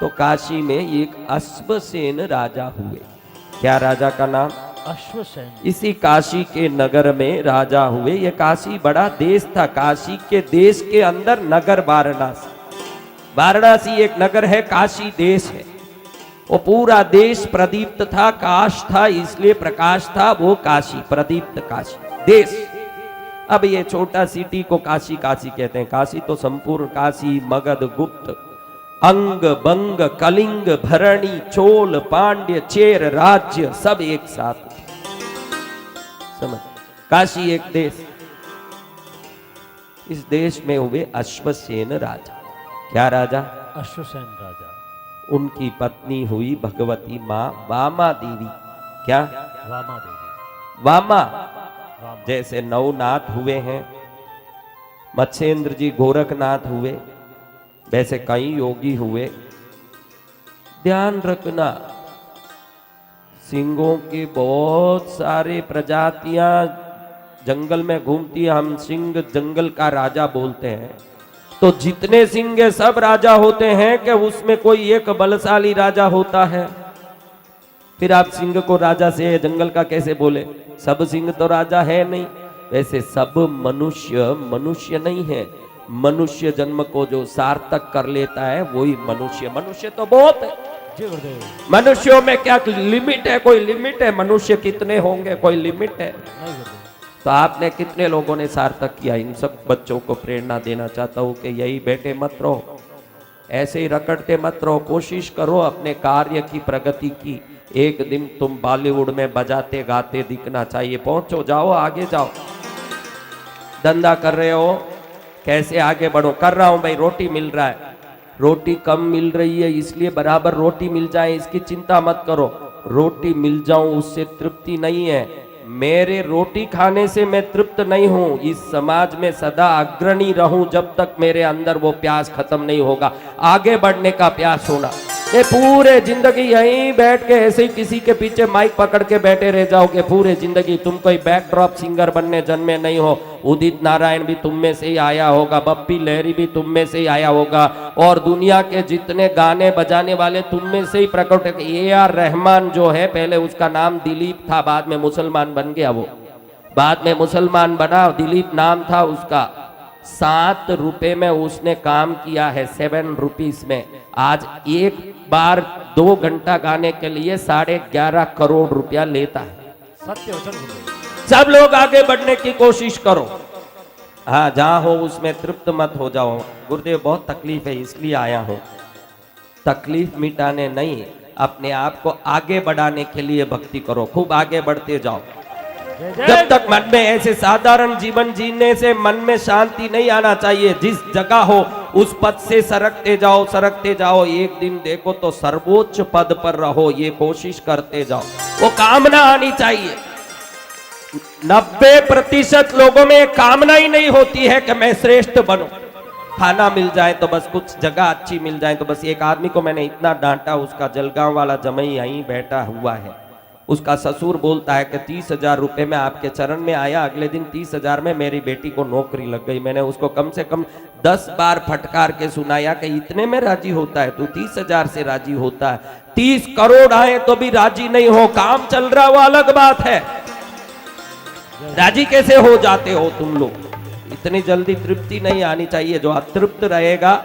तो काशी में एक अश्वसेन राजा हुए। क्या राजा का नाम? अश्वसेन। इसी काशी के नगर में राजा हुए। ये काशी बड़ा देश था। काशी के देश के अंदर नगर वाराणसी। वाराणसी एक नगर है, काशी देश है। वो पूरा देश प्रदीप्त था, काश था, इसलिए प्रकाश था। वो काशी, प्रदीप्त काशी देश। अब ये छोटा सिटी को काशी काशी कहते हैं। काशी तो संपूर्ण काशी, मगध, गुप्त, अंग, बंग, कलिंग, भरणी, चोल, पांड्य, चेर राज्य सब एक साथ समझ। काशी एक देश। इस देश में हुए अश्वसेन राजा। क्या राजा? अश्वसेन राजा। उनकी पत्नी हुई भगवती माँ वामा देवी। क्या? वामा देवी। वामा वामा। जैसे नवनाथ हुए हैं, मत्स्येंद्र जी गोरखनाथ हुए, वैसे कई योगी हुए। ध्यान रखना, सिंहों की बहुत सारे प्रजातियां जंगल में घूमती है। हम सिंह जंगल का राजा बोलते हैं। तो जितने सिंह सब राजा होते हैं कि उसमें कोई एक बलशाली राजा होता है? फिर आप सिंह को राजा से जंगल का कैसे बोले? सब सिंह तो राजा है नहीं। वैसे सब मनुष्य मनुष्य नहीं है। मनुष्य जन्म को जो सार्थक कर लेता है वही मनुष्य। मनुष्य तो बहुत है। मनुष्यों में क्या लिमिट है? कोई लिमिट है? मनुष्य कितने होंगे? कोई लिमिट है? तो आपने कितने लोगों ने सार्थक किया? इन सब बच्चों को प्रेरणा देना चाहता हूं कि यही बैठे मत रहो, ऐसे ही रकड़ते मत रहो। कोशिश करो अपने कार्य की प्रगति की। एक दिन तुम बॉलीवुड में बजाते गाते दिखना चाहिए। पहुंचो, जाओ, आगे जाओ। धंधा कर रहे हो, कैसे आगे बढ़ो? कर रहा हूं भाई, रोटी मिल रहा है। रोटी कम मिल रही है इसलिए बराबर रोटी मिल जाए इसकी चिंता मत करो। रोटी मिल जाऊं उससे तृप्ति नहीं है। मेरे रोटी खाने से मैं तृप्त नहीं हूं। इस समाज में सदा अग्रणी रहूं जब तक मेरे अंदर वो प्यास खत्म नहीं होगा, आगे बढ़ने का प्यास होना। ये पूरे जिंदगी यहीं बैठ के ऐसे ही किसी के पीछे माइक पकड़ के बैठे रह जाओगे पूरे जिंदगी। तुम कोई बैकड्रॉप सिंगर बनने जन्मे नहीं हो। उदित नारायण भी तुम में से ही आया होगा, बप्पी लहरी भी तुम में से ही आया होगा, और दुनिया के जितने गाने बजाने वाले तुम में से ही प्रकट है। ए.आर. रहमान जो है, पहले उसका नाम दिलीप था, बाद में मुसलमान बन गया। वो बाद में मुसलमान बना, दिलीप नाम था उसका। 7 रुपए में उसने काम किया है, 7 रुपीज में। आज एक बार 2 घंटा गाने के लिए 11.5 करोड़ रुपया लेता है। सत्य वचन। सब लोग आगे बढ़ने की कोशिश करो। हाँ, जहां हो उसमें तृप्त मत हो जाओ। गुरुदेव बहुत तकलीफ है इसलिए आया हूं। तकलीफ मिटाने नहीं, अपने आप को आगे बढ़ाने के लिए भक्ति करो। खूब आगे बढ़ते जाओ। जब तक मन में ऐसे साधारण जीवन जीने से मन में शांति नहीं आना चाहिए। जिस जगह हो उस पद से सरकते जाओ, सरकते जाओ। एक दिन देखो तो सर्वोच्च पद पर रहो, ये कोशिश करते जाओ। वो कामना आनी चाहिए। 90% लोगों में कामना ही नहीं होती है कि मैं श्रेष्ठ बनूं। खाना मिल जाए तो बस, कुछ जगह अच्छी मिल जाए तो बस। एक आदमी को मैंने इतना डांटा, उसका जलगांव वाला जमई यहीं बैठा हुआ है। उसका ससुर बोलता है कि 30,000 रुपए में आपके चरण में आया, अगले दिन 30,000 में मेरी बेटी को नौकरी लग गई। मैंने उसको कम से कम 10 बार फटकार के सुनाया कि इतने में राजी होता है तू? 30,000 से राजी होता है? 30 करोड़ आए तो भी राजी नहीं हो। काम चल रहा वो अलग बात है। राजी कैसे हो जाते हो तुम लोग? इतनी जल्दी तृप्ति नहीं आनी चाहिए। जो अतृप्त रहेगा,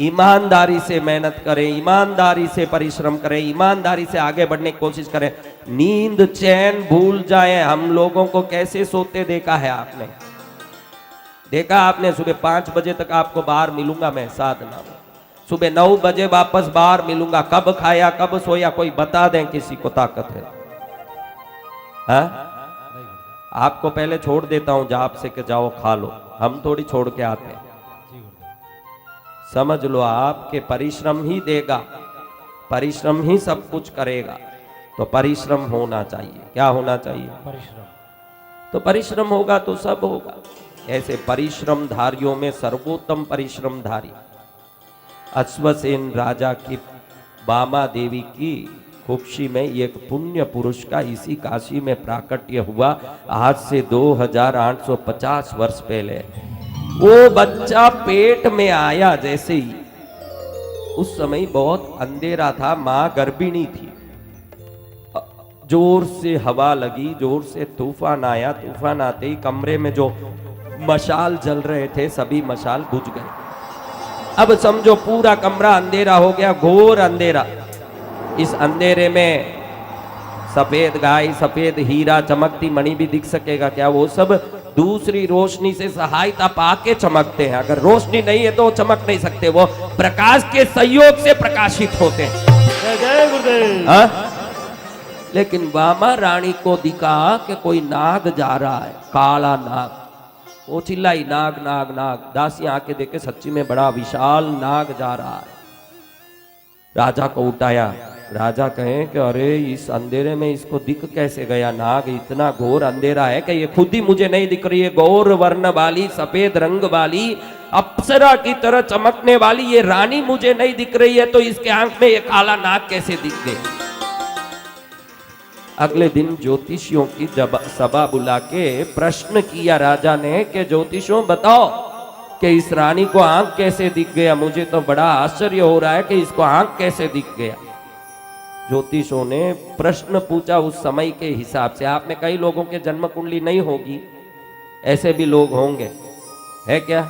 ईमानदारी से मेहनत करें, ईमानदारी से परिश्रम करें, ईमानदारी से आगे बढ़ने की कोशिश करें। नींद चैन भूल जाए। हम लोगों को कैसे सोते देखा है आपने? देखा आपने? सुबह 5 बजे तक आपको बाहर मिलूंगा मैं साधना में, सुबह 9 बजे वापस बाहर मिलूंगा। कब खाया कब सोया कोई बता दें किसी को ताकत है? हाँ? आपको पहले छोड़ देता हूं जाप से कि जाओ खा लो। हम थोड़ी छोड़ के आते हैं। समझ लो, आपके परिश्रम ही देगा, परिश्रम ही सब कुछ करेगा। तो परिश्रम होना चाहिए। क्या होना चाहिए? परिश्रम। तो परिश्रम होगा तो सब होगा। ऐसे परिश्रम धारियों में सर्वोत्तम परिश्रम धारी अश्वसेन राजा की वामा देवी की कुक्षी में एक पुण्य पुरुष का इसी काशी में प्राकट्य हुआ। आज से 2850 वर्ष पहले। वो बच्चा पेट में आया जैसे ही उस समय बहुत अंधेरा था, मां गर्भिणी थी। जोर से हवा लगी, जोर से तूफान आया। तूफान आते ही कमरे में जो मशाल जल रहे थे सभी मशाल बुझ गए। अब समझो पूरा कमरा अंधेरा हो गया, घोर अंधेरा। इस अंधेरे में सफेद गाय, सफेद हीरा, चमकती मणि भी दिख सकेगा क्या? वो सब दूसरी रोशनी से सहायता पाके चमकते हैं। अगर रोशनी नहीं है तो चमक नहीं सकते, वो प्रकाश के सहयोग से प्रकाशित होते हैं। जय जय गुरुदेव। हाँ? लेकिन वामा रानी को दिखा कि कोई नाग जा रहा है, काला नाग। वो चिल्लाई, नाग नाग नाग। दासी आके देखे सच्ची में बड़ा विशाल नाग जा रहा है। राजा को उठाया। राजा कहे कि अरे इस अंधेरे में इसको दिख कैसे गया नाग? इतना घोर अंधेरा है कि ये खुद ही मुझे नहीं दिख रही है। गौर वर्ण वाली, सफेद रंग वाली, अप्सरा की तरह चमकने वाली ये रानी मुझे नहीं दिख रही है, तो इसके आंख में ये काला नाग कैसे दिख गए? अगले दिन ज्योतिषियों की सभा बुला के प्रश्न किया राजा ने कि ज्योतिषों बताओ कि इस रानी को आंख कैसे दिख गया? मुझे तो बड़ा आश्चर्य हो रहा है कि इसको आंख कैसे दिख गया। ज्योतिषों ने प्रश्न पूछा उस समय के हिसाब से। आप में कई लोगों के जन्म कुंडली नहीं होगी, ऐसे भी लोग होंगे, है क्या?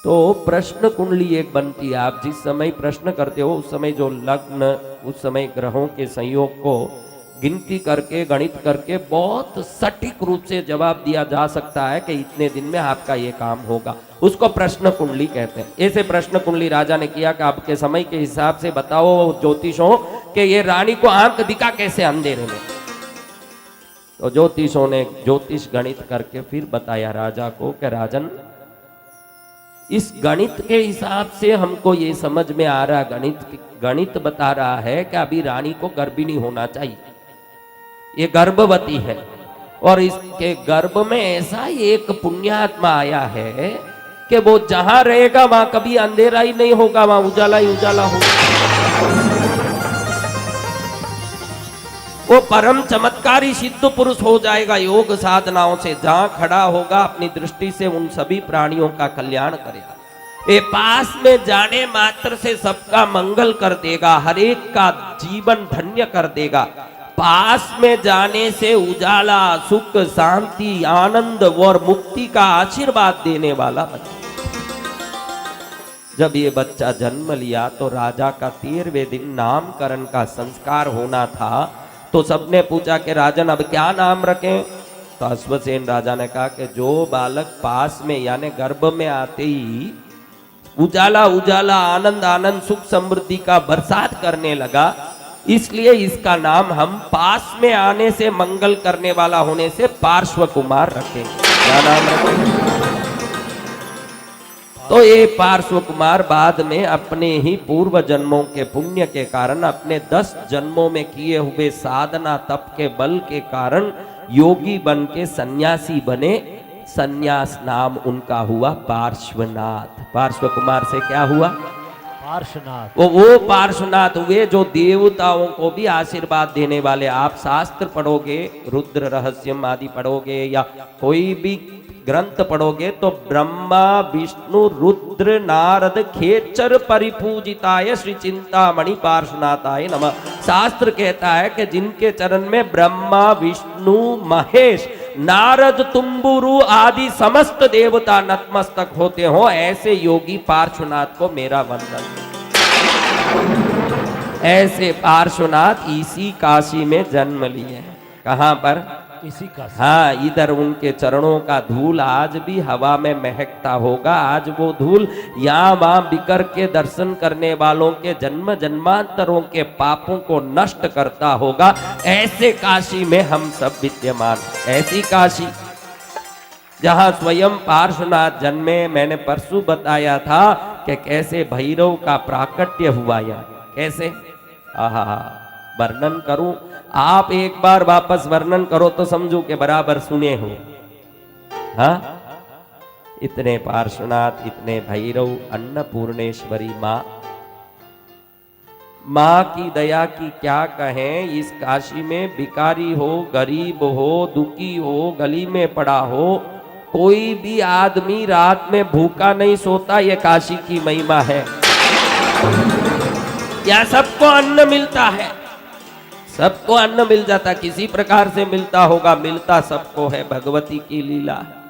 तो प्रश्न कुंडली एक बनती है। आप जिस समय प्रश्न करते हो उस समय जो लग्न, उस समय ग्रहों के संयोग को गिनती करके, गणित करके बहुत सटीक रूप से जवाब दिया जा सकता है कि इतने दिन में आपका ये काम होगा। उसको प्रश्न कुंडली कहते हैं। ऐसे प्रश्न कुंडली राजा ने किया कि आपके समय के हिसाब से बताओ ज्योतिषों कि ये रानी को आंख दिखा कैसे अंधेरे में। तो ज्योतिषों ने ज्योतिष गणित करके फिर बताया राजा को कि राजन, इस गणित के हिसाब से हमको ये समझ में आ रहा, गणित बता रहा है कि अभी रानी को गर्भिणी होना चाहिए। ये गर्भवती है और इसके गर्भ में ऐसा एक पुण्यात्मा आया है कि वो जहां रहेगा वहां कभी अंधेरा ही नहीं होगा, वहां उजाला ही उजाला होगा। वो परम चमत्कारी सिद्ध पुरुष हो जाएगा योग साधनाओं से। जहां खड़ा होगा अपनी दृष्टि से उन सभी प्राणियों का कल्याण करेगा। ये पास में जाने मात्र से सबका मंगल कर देगा, हर एक का जीवन धन्य कर देगा। पास में जाने से उजाला, सुख, शांति, आनंद और मुक्ति का आशीर्वाद देने वाला बच्चा। जब ये बच्चा जन्म लिया तो राजा का 13वें दिन नामकरण का संस्कार होना था। तो सबने पूछा कि राजन अब क्या नाम रखें? तो अश्वसेन राजा ने कहा कि जो बालक पास में यानी गर्भ में आते ही उजाला उजाला, आनंद आनंद, सुख समृद्धि का बरसात करने लगा, इसलिए इसका नाम हम पास में आने से मंगल करने वाला होने से पार्श्व कुमार रखेंगे। क्या नाम रखेंगे? तो ये पार्श्व कुमार बाद में अपने ही पूर्व जन्मों के पुण्य के कारण, अपने 10 जन्मों में किए हुए साधना तप के बल के कारण योगी बन के सन्यासी बने। सन्यास नाम उनका हुआ पार्श्वनाथ। पार्श्व कुमार से क्या हुआ? पार्श्वनाथ। वो पार्श्वनाथ हुए जो देवताओं को भी आशीर्वाद देने वाले। आप शास्त्र पढ़ोगे, रुद्र रहस्यम आदि पढ़ोगे या कोई भी ग्रंथ पढ़ोगे तो ब्रह्मा विष्णु रुद्र नारद खेचर परिपूजिताय श्री चिंतामणि पार्श्वनाथाय नमः। शास्त्र कहता है कि जिनके चरण में ब्रह्मा विष्णु महेश नारद तुम्बुरु आदि समस्त देवता नतमस्तक होते हो, ऐसे योगी पार्श्वनाथ को मेरा वंदन। ऐसे पार्श्वनाथ इसी काशी में जन्म लिए हैं। कहां पर? इसी का। हाँ, इधर उनके चरणों का धूल आज भी हवा में महकता होगा। आज वो धूल यहाँ वहां बिकर के दर्शन करने वालों के जन्म जन्मांतरों के पापों को नष्ट करता होगा। ऐसे काशी में हम सब विद्यमान। ऐसी काशी जहां स्वयं पार्श्वनाथ जन्मे। मैंने परसों बताया था कि कैसे भैरव का प्राकट्य हुआ यहाँ। कैसे? आहा, वर्णन करूं? आप एक बार वापस वर्णन करो तो समझो कि बराबर सुने हो। हाँ, इतने पार्श्वनाथ, इतने भैरव, अन्नपूर्णेश्वरी माँ की दया की क्या कहें। इस काशी में भिखारी हो, गरीब हो, दुखी हो, गली में पड़ा हो, कोई भी आदमी रात में भूखा नहीं सोता। ये काशी की महिमा है। या सबको अन्न मिलता है? सबको अन्न मिल जाता, किसी प्रकार से मिलता होगा, मिलता सबको है, भगवती की लीला है।